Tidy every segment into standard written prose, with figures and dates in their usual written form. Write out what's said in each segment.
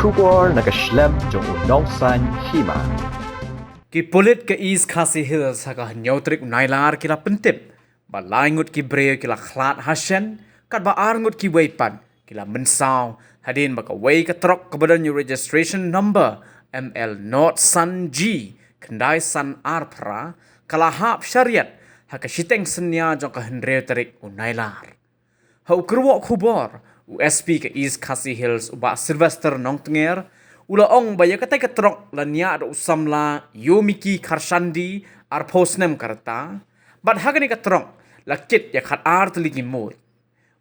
Schubor na kaslem jong unongsan hima. Ki polit ke East Khasi Hills haka nyotrik nailar kila pentip. Ba laingut ki breu kila khlat hasyen. Kat ba arngut ki weipan kila mensau. Hadin baka wei ke trok kebadan new registration number ML Not San G. Kendai San Arpra. Kala hap syariat haka syiteng senya jong ka hendreu tarik unailar. Hau kerwok kubor USP ke East Khasi Hills uba Sylvester Nongtenger ula ong baya katai ketrok lania ada usamla Yomiki Karshandi ar posnem karta bad hagani ketrok lakit ya khat ar teligi moy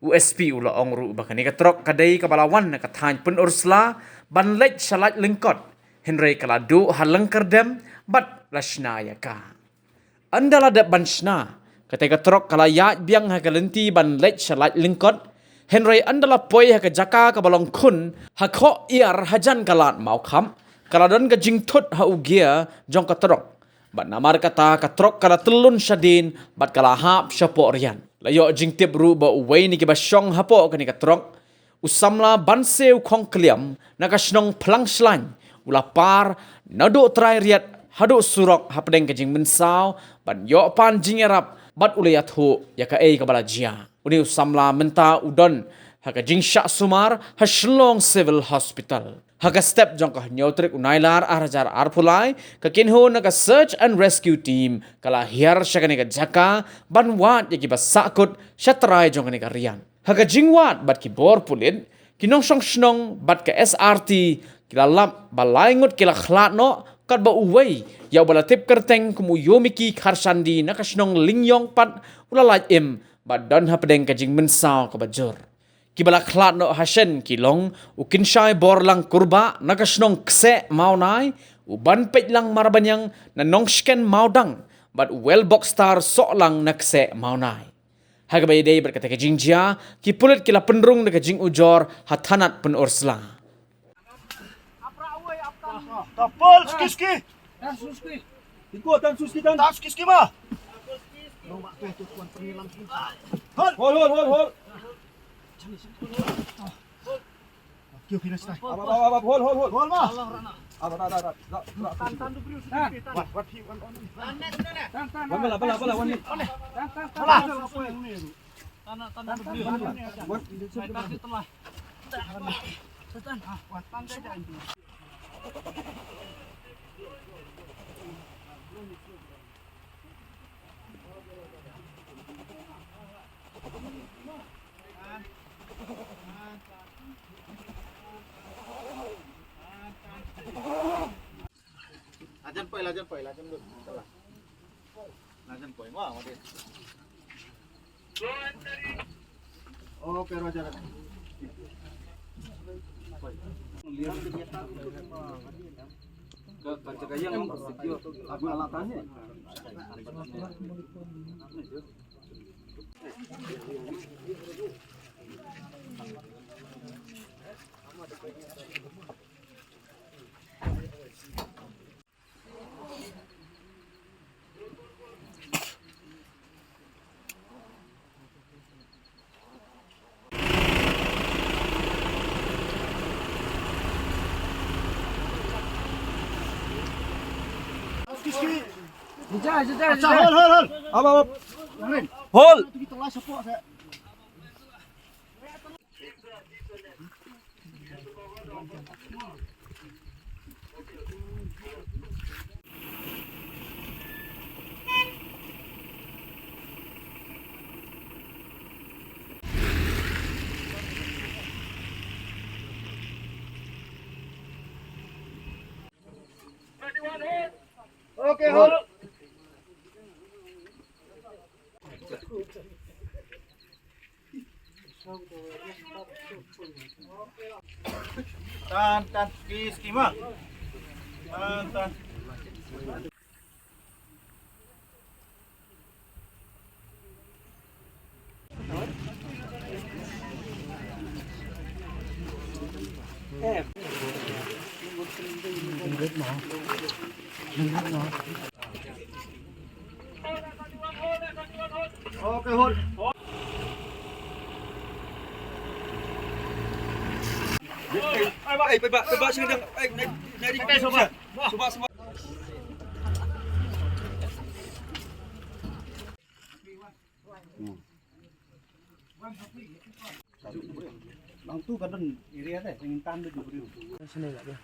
USP ula ong ru bakani ketrok kadai kabalawan na katany pun ursla ban lech shalat lengkot Henry kaladu halang kerdem bad lashna ya ka andala da banshna katai ketrok kalayat biang hagalenti ban lech shalat lengkot Henry andala poi haka jaka ka balong kun hakho iar hajan kalat mau kham kaladon ka jingtut ha ugia jong ka trok bat namar kata ka trok kala telun syadin bat kala hap syapo rian layo jingtip ru ba uwei ni ki basyong hapo ka ni ka trok usamla banseu khong kliam na ka snong plang slan ula par nado trai riat hado surok hapdeng ka jing mensau ban yo pan jingerap bat ulayat hu ya ka ei ka balajia uni usamla menta udon haka jingsha sumar hashlong civil hospital haka step jongka nyotrik unailar arajar arpulai ka kinho na ka search and rescue team kala hiar syakani ka jaka banwat yaki basakut syatrai jongka ni ka rian haka jingwat bat ki bor pulit kinong song snong bat ka SRT kila lap balaingut kila khlat no kat ba uwei ya balatip kerteng kumu Yomiki Karshandi na ka snong lingyong pat ulalaj im badan hapdeng kajing mensau ka bajur kibala khlat no hashen kilong ukin syai bor lang kurba nakasnong kse maunai uban pej lang marabanyang na nongsken maudang but well box star sok lang nakse maunai hagabay day berkata kajing jia kipulit kila penrung na kajing ujor hatanat pen ursla Tapol ski dan suski ikut dan suski dan tak ski mah Hol. Kyo finish na. Hol. Hol ma. Tan brio sedikit. Wat hi on. Bala wan ni. Tan brio. Wat telah. Tan. Wat tan saja ini. Lajan poi dulu. Salah. Lajan poi mah dia. Oke, Roger. Yang lagu alatannya. Hol. Apa. Hol. Oke, hol. Tan ski mah. Tan. Oke, hol. Baba sing dang. Naik soba. Soba. Bang tu kan area deh, ingin tanda dulu. Sini enggak dia.